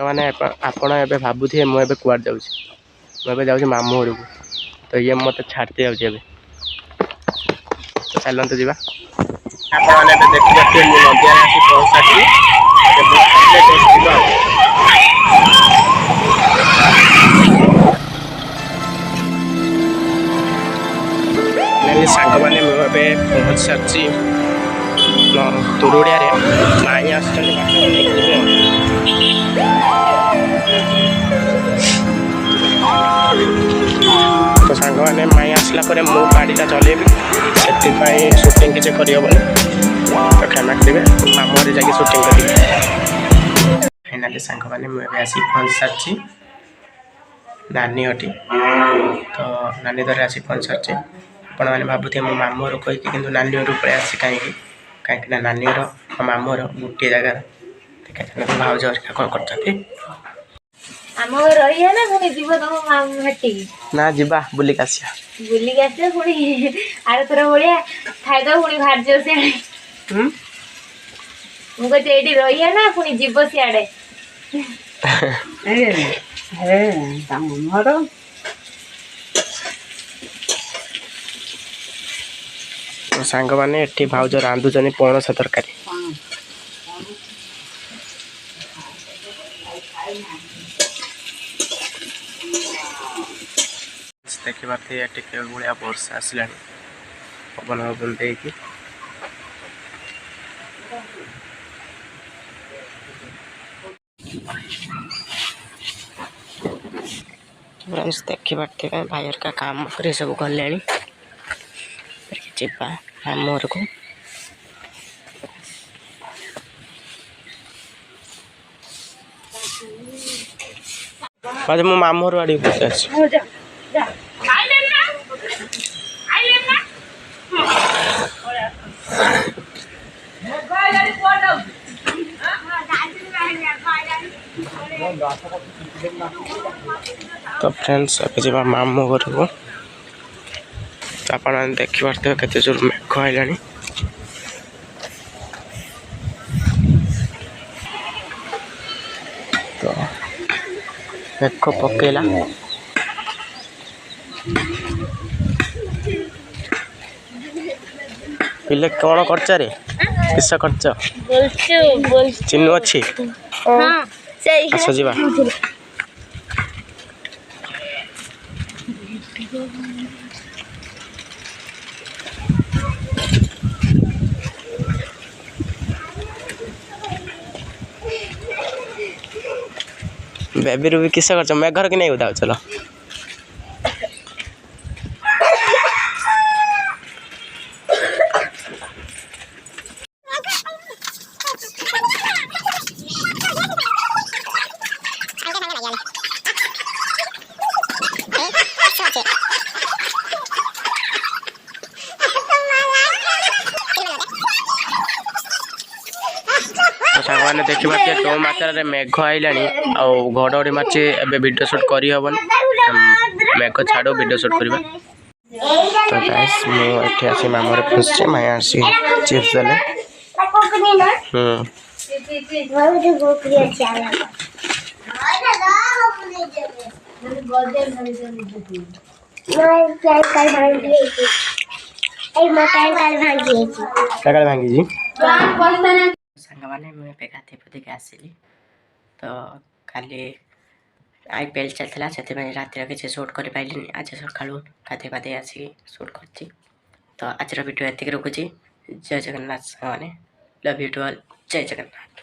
ମାନେ ଆପଣ ଏବେ ଭାବୁଥିବେ ମୁଁ ଏବେ କୁଆଡ଼େ ଯାଉଛି। ମୁଁ ଏବେ ଯାଉଛି ମାମୁଁ ଘରକୁ। ତ ଇଏ ମୋତେ ଛାଡ଼ିତେ ଯାଉଛି ଏବେ। ତ ଚାଲନ୍ତୁ ଯିବା। ଆପଣମାନେ ଏବେ ଦେଖିପାରୁଥିବେ ମୁଁ ନଦିଆରେ ଆସି ପହଞ୍ଚିସାରିଛି। ଯିବା ଆଉ। ସାଙ୍ଗମାନେ ମୁଁ ଏବେ ପହଞ୍ଚି ସାରିଛି ତୁରୁଡ଼ିଆରେ। ମାଇଁ ଆସୁଛନ୍ତି ବାଟରେ ନେଇକି ଯିବେ ଆଉ। ତ ସାଙ୍ଗମାନେ ମାଇଁ ଆସିଲା ପରେ ମୁଁ ଗାଡ଼ିଟା ଚଲେଇବି, ସେଥିପାଇଁ ସୁଟିଂ କିଛି କରିହେବନି, ତ କ୍ଷମା କରିବେ। ମାମୁଁ ଘରେ ଯାଇକି ସୁଟିଂ କରିବି। ଫାଇନାଲି ସାଙ୍ଗମାନେ ମୁଁ ଏବେ ଆସି ପହଞ୍ଚି ସାରିଛି ନାନୀ ଘଟି। ତ ନାନୀ ଘରେ ଆସି ପହଞ୍ଚି ସାରିଛି। ଆପଣମାନେ ଭାବୁଥିବେ ମୁଁ ମାମୁଁ ଘର କହିକି କିନ୍ତୁ ନାନୀ ଘରକୁ ପଳେଇ ଆସିଛି କାହିଁକି ନା ନାନୀ ଘର ଆଉ ମାମୁଁ ଘର ଗୋଟିଏ ଜାଗାରେ। ଭାଉଜ ହେରିକା କ'ଣ କରୁଛନ୍ତି? ଆମ ଘରେ ରହିବା ନା ପୁଣି ଯିବ ତମ ମାମୁଁ ଘଟିକି? ନା ଯିବା ବୁଲିକି ଆସିବା। ବୁଲିକି ଆସିବ ପୁଣି ଆରଥର ଭଳିଆ ଖାଇଦବ ପୁଣି ବାହାରିଯିବ ସିଆଡେ। ମୁଁ କହୁଛି ଏଇଠି ରହିବା ନା ପୁଣି ଯିବ ସିଆଡେ। ସାଙ୍ଗମାନେ ଏଠି ଭାଉଜ ରାନ୍ଧୁଛନ୍ତି ପଣସ ତରକାରୀ। ଦେଖିପାରୁଥିବେ ଏଠି କେଉଁ ଭଳିଆ ବର୍ଷା ଆସିଲାଣି ପବନ ଦେଇକି। ଦେଖିପାରୁଥିବେ ଭାଇ ହେରିକା କାମ କରି ସବୁ ଗଲେଣି। ଯିବା ମାମୁଁ ଘରକୁ। ମୁଁ ମାମୁଁ ଘର ଆଡ଼ିକି ପଳେଇ ଆସିଛି। ତ ଫ୍ରେଣ୍ଡସ୍ ଏବେ ଯିବା ମାମୁଁ ଘରକୁ। ଆପଣମାନେ ଦେଖିପାରୁଥିବେ କେତେ ଜୋର ମେଘ ଆଇଲାଣି। ତ ମେଘ ପକେଇଲା। ପିଲେ କ'ଣ କରୁଛ ରେ? କିସ କରୁଛ? ଚିନୁ ଅଛି? ଆସ ଯିବା। ବେବିରୁ ବି କିସ କରୁଛ? ମେଘର କି ନେଇ ଉଦାଉ ଚଲ। ସାଙ୍ଗମାନେ ଦେଖିପାରୁଥିବେ କେଉଁ ମାତ୍ରାରେ ମେଘ ଆଇଲାଣି ଆଉ ଘଡ଼ଘଡ଼ି ମାରୁଛି। ଏବେ ଭିଡ଼ିଓ ସୁଟ୍ କରିହେବନି, ମେଘ ଛାଡ଼ୁ ଭିଡ଼ିଓ ସୁଟ୍ କରିବା। ତ ଗାଇସ୍ ମୁଁ ଏଠି ଆସି ମାମୁଁରେ ପହଞ୍ଚିଛି। ମାଇଁ ଆସି ଚିପ୍ସ ଦେଲେ। ଭାଙ୍ଗିଛି। ସାଙ୍ଗମାନେ ମୁଁ ଏବେ ଗାଧେଇ ପାଧେଇକି ଆସିଲି। ତ କାଲି IPL ଚାଲିଥିଲା, ସେଥିପାଇଁ ରାତିରେ କିଛି ସୁଟ୍ କରିପାରିଲିନି। ଆଜି ସକାଳୁ ଗାଧେଇ ପାଧେଇ ଆସିକି ସୁଟ୍ କରିଛି। ତ ଆଜିର ଭିଡ଼ିଓ ଏତିକି ରଖୁଛି। ଜୟ ଜଗନ୍ନାଥ ସାଙ୍ଗମାନେ, love you to all. Jai Jagannath.